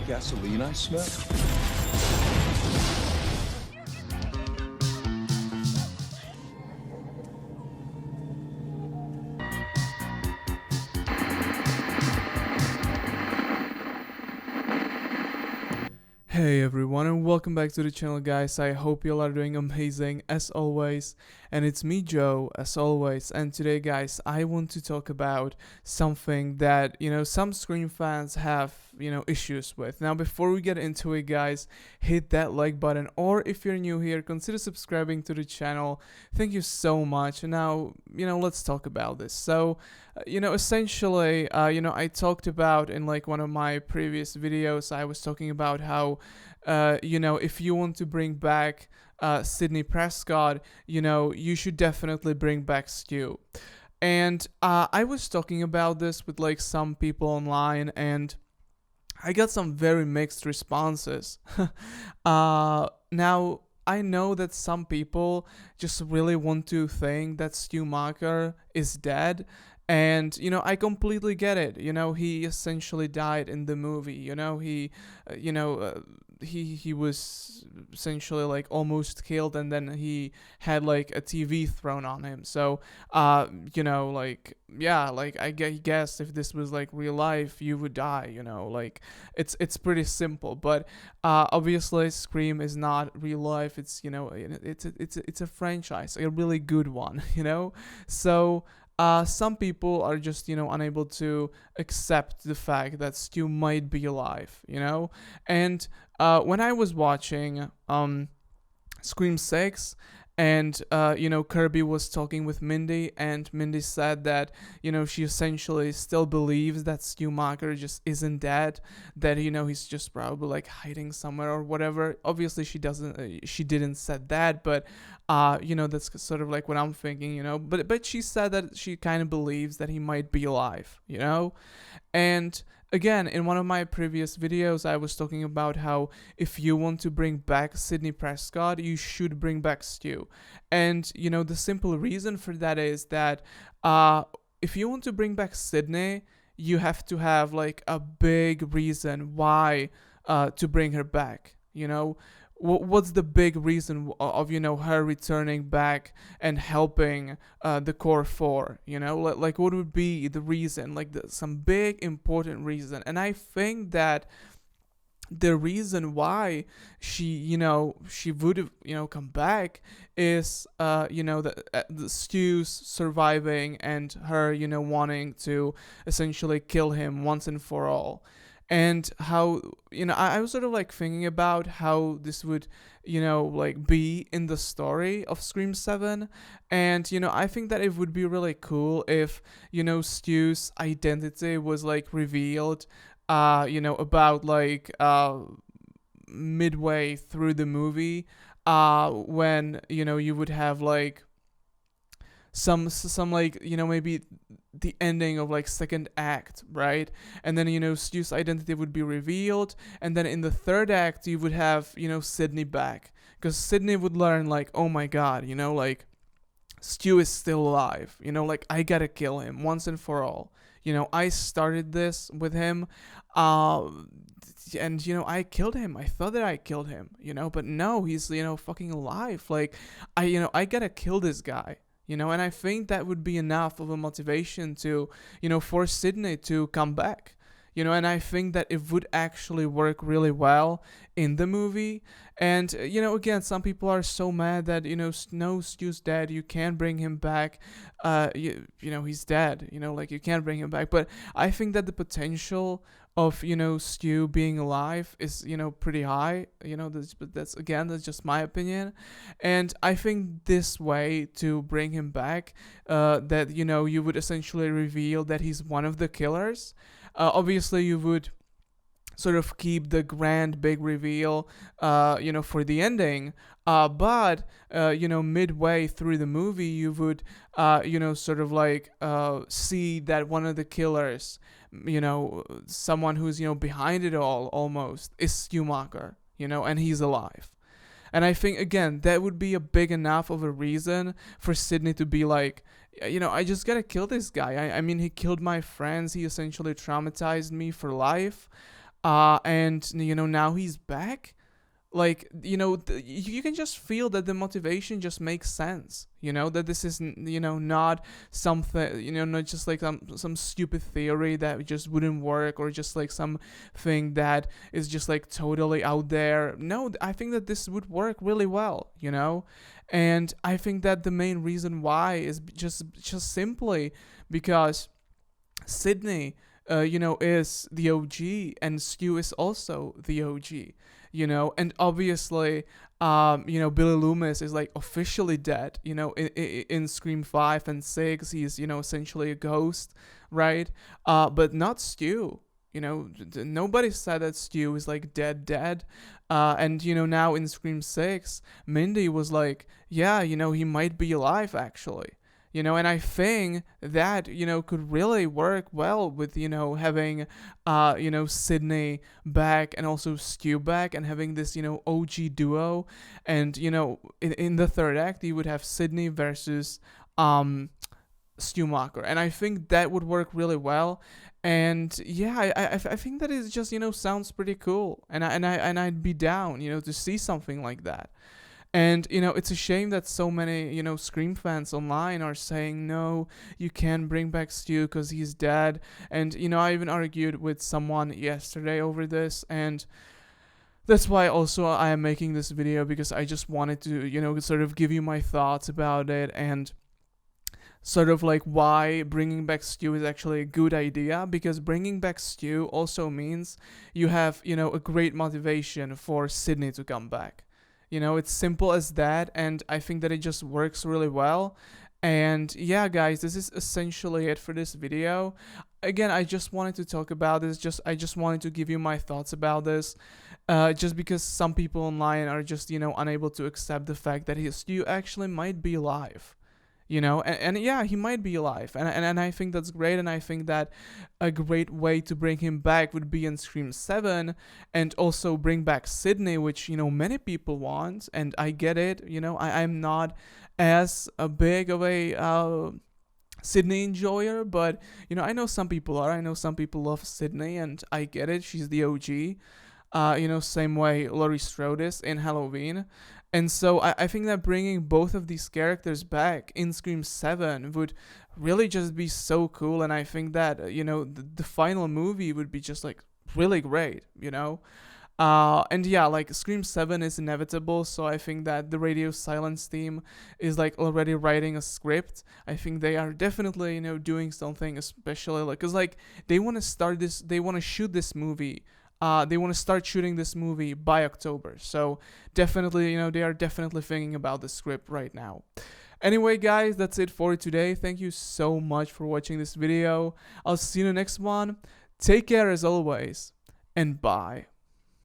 gasoline I smell? Hey everyone, and welcome back to the channel, guys. I hope you all are doing amazing as always. And it's me, Joe, as always. And today, guys, I want to talk about something that, some Scream fans have, issues with. Now, before we get into it, guys, hit that like button. Or if you're new here, consider subscribing to the channel. Thank you so much. And now, let's talk about this. So, essentially, I talked about in like one of my previous videos, I was talking about how, if you want to bring back Sidney Prescott, you should definitely bring back Stu. And I was talking about this with like some people online, and I got some very mixed responses. Now, I know that some people just really want to think that Stu Macher is dead. And I completely get it. He essentially died in the movie. He was essentially like almost killed, and then he had like a TV thrown on him. So like I guess if this was like real life, you would die. Like it's pretty simple. But obviously, Scream is not real life. It's it's a franchise, a really good one. So. Some people are just, unable to accept the fact that Stu might be alive, And when I was watching Scream 6, and Kirby was talking with Mindy, and Mindy said that she essentially still believes that Stu Macher just isn't dead, that he's just probably like hiding somewhere or whatever. Obviously she didn't said that, but that's sort of like what I'm thinking. But she said that she kind of believes that he might be alive. And again, in one of my previous videos, I was talking about how if you want to bring back Sidney Prescott, you should bring back Stu. And, the simple reason for that is that if you want to bring back Sidney, you have to have like a big reason why to bring her back. What's the big reason of her returning back and helping the core 4? Like what would be the reason, like some big important reason? And I think that the reason why she would come back is the Stu's surviving and her wanting to essentially kill him once and for all. And how I was sort of like thinking about how this would like be in the story of Scream 7. And I think that it would be really cool if Stu's identity was like revealed about like midway through the movie, when you would have like some like maybe the ending of like second act, right? And then Stu's identity would be revealed, and then in the third act you would have Sidney back, because Sidney would learn like, oh my god, like Stu is still alive, like I gotta kill him once and for all. I started this with him, and I killed him. I thought that I killed him, but no, he's fucking alive. Like I gotta kill this guy. And I think that would be enough of a motivation to, for Sidney to come back. And I think that it would actually work really well in the movie. And, again, some people are so mad that, no, Stu's dead. You can't bring him back. He's dead. Like you can't bring him back. But I think that the potential of Stu being alive is pretty high. That's just my opinion. And I think this way to bring him back, that you would essentially reveal that he's one of the killers. Obviously you would sort of keep the grand big reveal for the ending, but midway through the movie you would sort of like see that one of the killers, someone who's behind it all almost, is Stu Macher, and he's alive. And I think, again, that would be a big enough of a reason for Sidney to be like, I just gotta kill this guy. I mean, he killed my friends. He essentially traumatized me for life. And now he's back. Like, you can just feel that the motivation just makes sense, that this is not something, not just like some stupid theory that just wouldn't work, or just like something that is just like totally out there. No, I think that this would work really well, and I think that the main reason why is just simply because Sydney, is the OG, and Stu is also the OG, and obviously, Billy Loomis is like officially dead, in Scream 5 and 6, he's, essentially a ghost, right? But not Stu. Nobody said that Stu is like dead. And now in Scream 6, Mindy was like, yeah, he might be alive actually. And I think that, could really work well with, having, Sidney back and also Stu back, and having this, OG duo. And, in the third act, you would have Sidney versus, Stu Macher. And I think that would work really well. And yeah, I think that is just, sounds pretty cool. And I'd be down, to see something like that. And, it's a shame that so many, Scream fans online are saying, no, you can't bring back Stu because he's dead. And, I even argued with someone yesterday over this. And that's why also I am making this video, because I just wanted to, sort of give you my thoughts about it, and sort of like why bringing back Stu is actually a good idea. Because bringing back Stu also means you have, a great motivation for Sidney to come back. It's simple as that, and I think that it just works really well. And yeah, guys, this is essentially it for this video. Again, I just wanted to talk about this. I just wanted to give you my thoughts about this. Just because some people online are just, unable to accept the fact that Stu actually might be alive. And yeah, he might be alive, and I think that's great. And I think that a great way to bring him back would be in Scream 7, and also bring back Sidney, which many people want, and I get it. I'm not as a big of a Sidney enjoyer, but I know some people are. I know some people love Sidney, and I get it. She's the OG. Same way Laurie Strode is in Halloween. And so I think that bringing both of these characters back in Scream 7 would really just be so cool. And I think that, the final movie would be just like really great, And yeah, like Scream 7 is inevitable. So I think that the Radio Silence team is like already writing a script. I think they are definitely, doing something, especially like, cause like they want to shoot this movie. They want to start shooting this movie by October. So definitely, they are definitely thinking about the script right now. Anyway, guys, that's it for today. Thank you so much for watching this video. I'll see you in the next one. Take care as always, and bye.